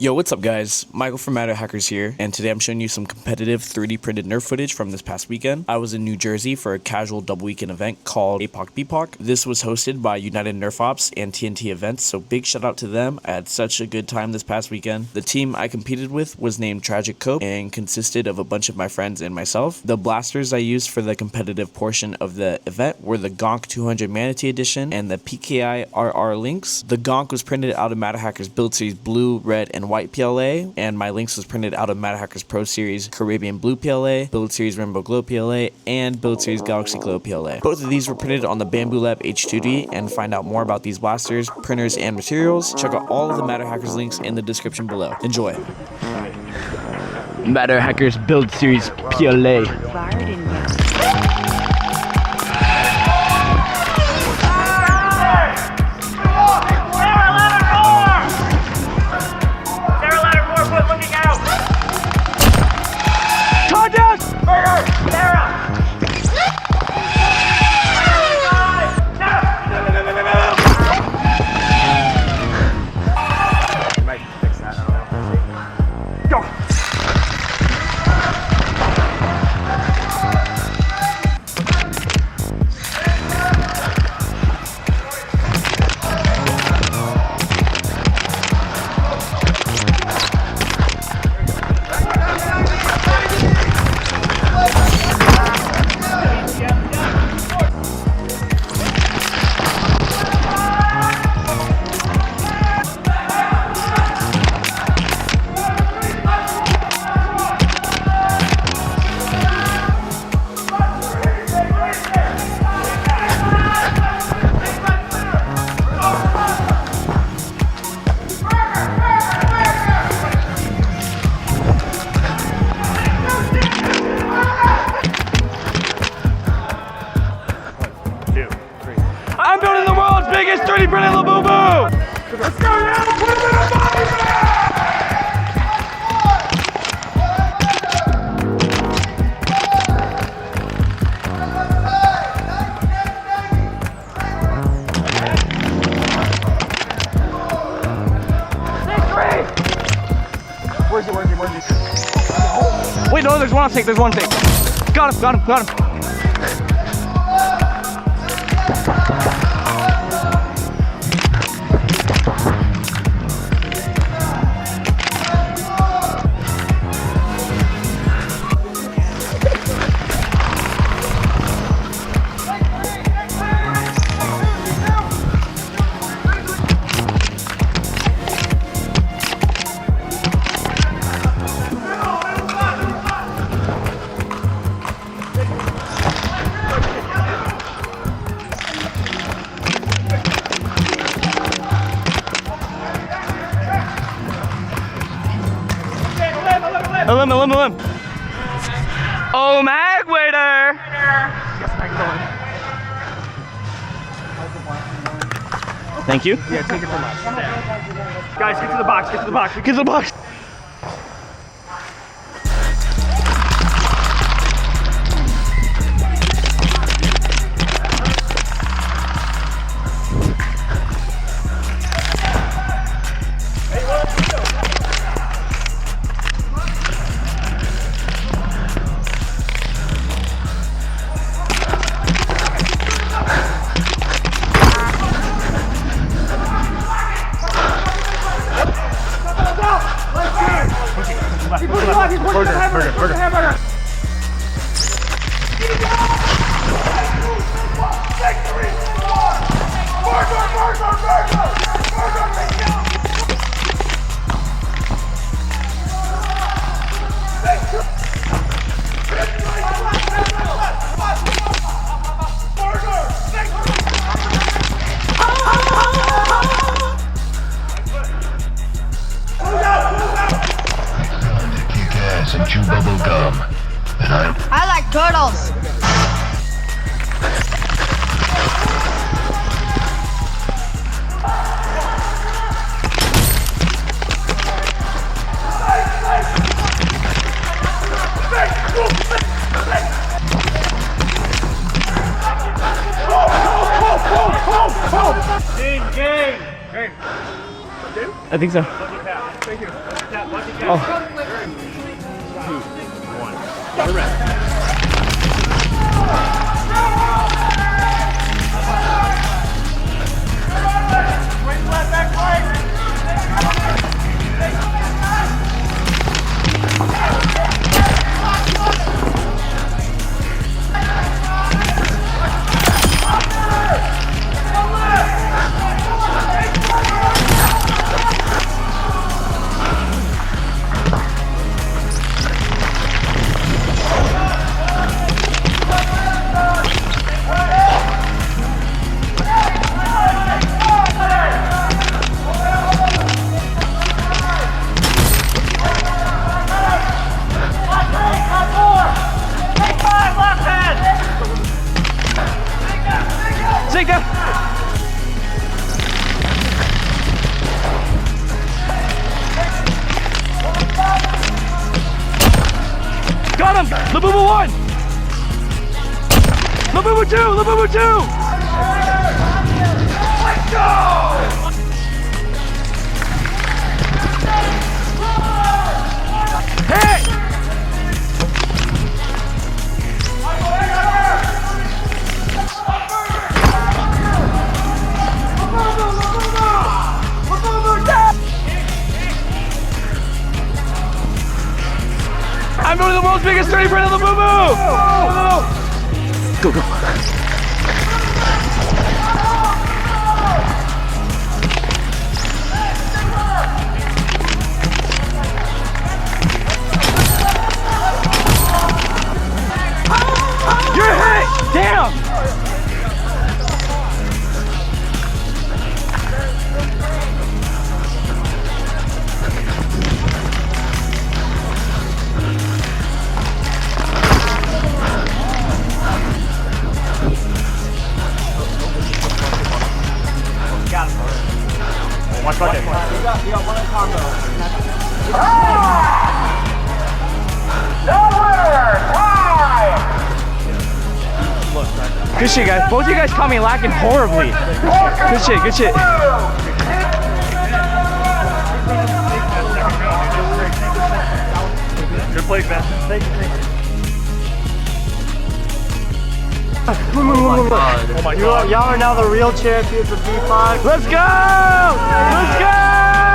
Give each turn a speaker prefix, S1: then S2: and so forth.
S1: Yo, what's up guys? Michael from Matter Hackers here, and today I'm showing you some competitive 3D printed Nerf footage from this past weekend. I was in New Jersey for a casual double weekend event called BPOC. This was hosted by United Nerf Ops and TNT Events, so big shout out to them. I had such a good time this past weekend. The team I competed with was named Tragic Cope and consisted of a bunch of my friends and myself. The blasters I used for the competitive portion of the event were the Gonk 200 Manatee Edition and the PKI RR Lynx. The Gonk was printed out of Matter Hackers Build Series Blue, Red, and White PLA, and my Lynx was printed out of Matter Hackers Pro Series Caribbean Blue PLA, Build Series Rainbow Glow PLA, and Build Series Galaxy Glow PLA. Both of these were printed on the Bamboo Lab H2D, and find out more about these blasters, printers, and materials, check out all of the Matter Hackers links in the description below. Enjoy!
S2: Matter Hackers Build Series PLA. I'm building the world's biggest 3D printed LABUBU! Let's go now! Put it in a body bag! Where's he? Wait, no, there's one thing, Got him. Limb. Oh, mag waiter! Thank you. Yeah, take it from us. Guys, get to the box. Burger.
S3: And chew bubble gum. And
S4: I like turtles.
S2: I think so.
S5: Thank you.
S2: Take that. Got him! LABUBU 1! LABUBU 2! LABUBU 2! Let's go! Hey! I'm building the world's biggest 3D printed LABUBU! Go, go. You're hit! Damn! Watch bucket. You got one combo. Good shit, guys. Both of you guys caught me lacking horribly. Good shit, good shit. Good play, man. Thank you. Oh my God. Y'all are now the real champions of BPOC. Let's go! Let's go!